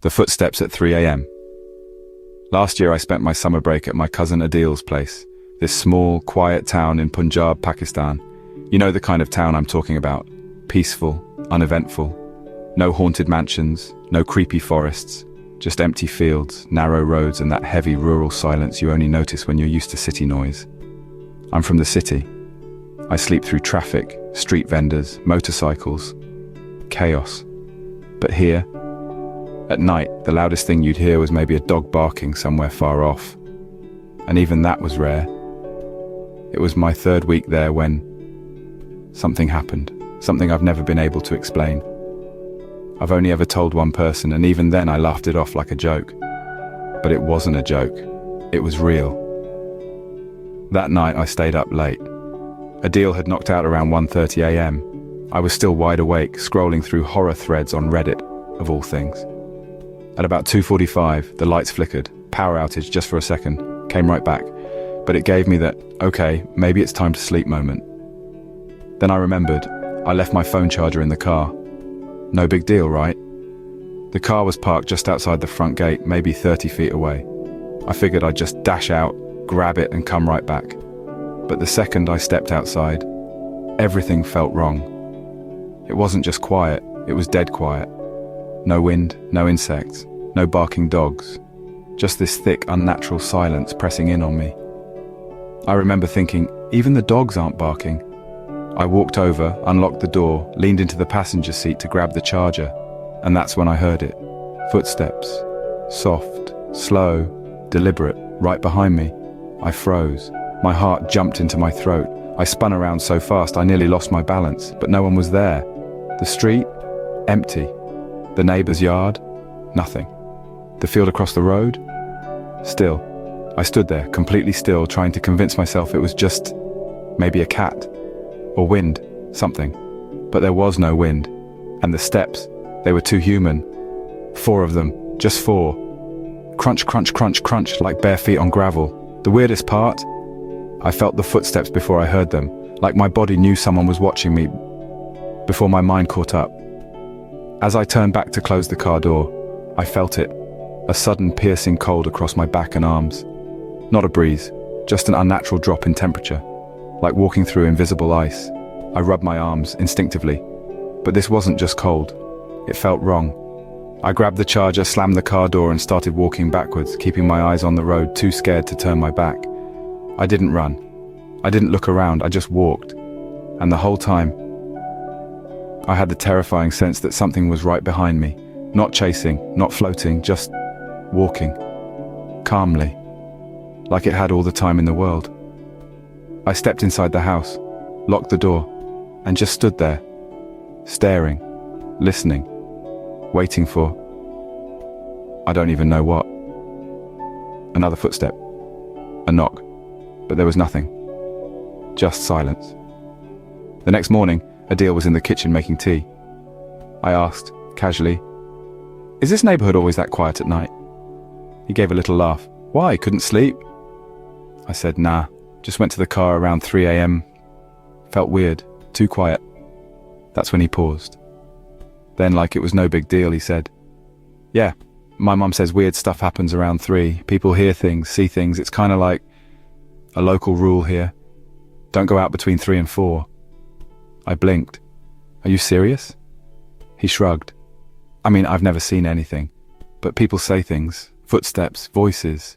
The footsteps at 3 a.m. Last year I spent my summer break at my cousin Adil's place, this small, quiet town in Punjab, Pakistan. You know the kind of town I'm talking about. Peaceful, uneventful. No haunted mansions, no creepy forests, just empty fields, narrow roads and that heavy rural silence you only notice when you're used to city noise. I'm from the city. I sleep through traffic, street vendors, motorcycles, chaos. But here, at night, the loudest thing you'd hear was maybe a dog barking somewhere far off. And even that was rare. It was my third week there when something happened, something I've never been able to explain. I've only ever told one person, and even then I laughed it off like a joke. But it wasn't a joke. It was real. That night I stayed up late. Adil had knocked out around 1:30 a.m. I was still wide awake, scrolling through horror threads on Reddit, of all things. At about 2:45, the lights flickered. Power outage just for a second. Came right back. But it gave me that, okay, maybe it's time to sleep moment. Then I remembered, I left my phone charger in the car. No big deal, right? The car was parked just outside the front gate, maybe 30 feet away. I figured I'd just dash out, grab it and come right back. But the second I stepped outside, everything felt wrong. It wasn't just quiet, it was dead quiet. No wind, no insects, no barking dogs. Just this thick, unnatural silence pressing in on me. I remember thinking, even the dogs aren't barking. I walked over, unlocked the door, leaned into the passenger seat to grab the charger, and that's when I heard it. Footsteps. Soft, slow, deliberate, right behind me. I froze. My heart jumped into my throat. I spun around so fast I nearly lost my balance, but no one was there. The street? Empty. The neighbor's yard? Nothing. The field across the road? Still. I stood there, completely still, trying to convince myself it was just maybe a cat. Or wind, something. But there was no wind. And the steps, they were too human. 4 of them, just 4. Crunch, crunch, crunch, crunch, like bare feet on gravel. The weirdest part? I felt the footsteps before I heard them, like my body knew someone was watching me, before my mind caught up. As I turned back to close the car door, I felt it, a sudden piercing cold across my back and arms. Not a breeze, just an unnatural drop in temperature. Like walking through invisible ice. I rubbed my arms instinctively. But this wasn't just cold. It felt wrong. I grabbed the charger, slammed the car door and started walking backwards, keeping my eyes on the road, too scared to turn my back. I didn't run. I didn't look around, I just walked. And the whole time, I had the terrifying sense that something was right behind me. Not chasing, not floating, just walking. Calmly. Like it had all the time in the world. I stepped inside the house, locked the door, and just stood there, staring, listening, waiting for, I don't even know what. Another footstep, a knock, but there was nothing, just silence. The next morning, Adil was in the kitchen making tea. I asked, casually, "Is this neighborhood always that quiet at night?" He gave a little laugh. "Why, couldn't sleep?" I said, "Nah. Just went to the car around 3 a.m. Felt weird, too quiet." That's when he paused. Then, like it was no big deal, he said, "Yeah, my mum says weird stuff happens around 3. People hear things, see things. It's kind of like a local rule here. Don't go out between 3 and 4. I blinked. "Are you serious?" He shrugged. "I mean, I've never seen anything. But people say things. Footsteps, voices.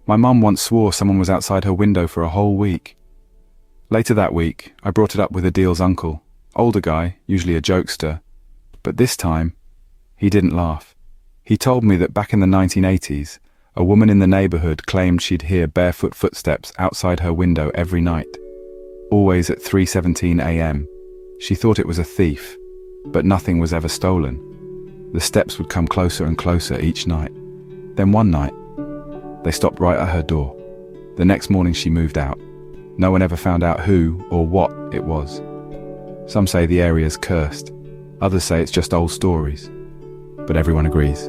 My mum once swore someone was outside her window for a whole week." Later that week, I brought it up with Adil's uncle. Older guy, usually a jokester. But this time, he didn't laugh. He told me that back in the 1980s, a woman in the neighborhood claimed she'd hear barefoot footsteps outside her window every night. Always at 3:17 a.m. She thought it was a thief, but nothing was ever stolen. The steps would come closer and closer each night. Then one night, they stopped right at her door. The next morning she moved out. No one ever found out who or what it was. Some say the area's cursed. Others say it's just old stories. But everyone agrees.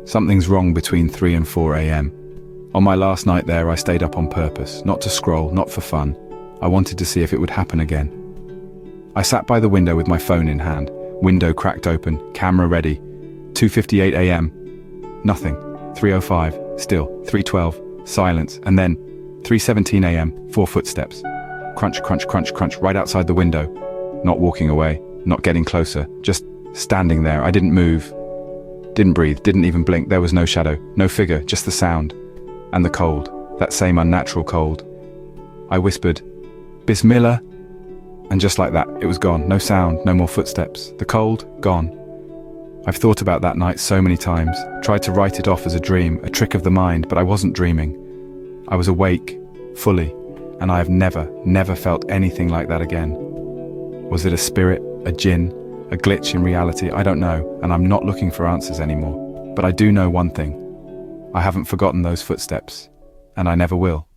Something's wrong between 3 and 4 a.m. On my last night there, I stayed up on purpose, not to scroll, not for fun. I wanted to see if it would happen again. I sat by the window with my phone in hand, window cracked open, camera ready. 2:58 a.m. Nothing. 3:05. Still. 3:12. Silence. And then 3:17 a.m. 4 footsteps. Crunch, crunch, crunch, crunch, right outside the window. Not walking away, not getting closer, just standing there. I didn't move, didn't breathe, didn't even blink. There was no shadow, no figure, just the sound. And the cold, that same unnatural cold. I whispered, "Bismillah." And just like that, it was gone. No sound, no more footsteps. The cold, gone. I've thought about that night so many times, tried to write it off as a dream, a trick of the mind, but I wasn't dreaming. I was awake, fully, and I have never felt anything like that again. Was it a spirit, a jinn, a glitch in reality? I don't know, and I'm not looking for answers anymore. But I do know one thing. I haven't forgotten those footsteps, and I never will.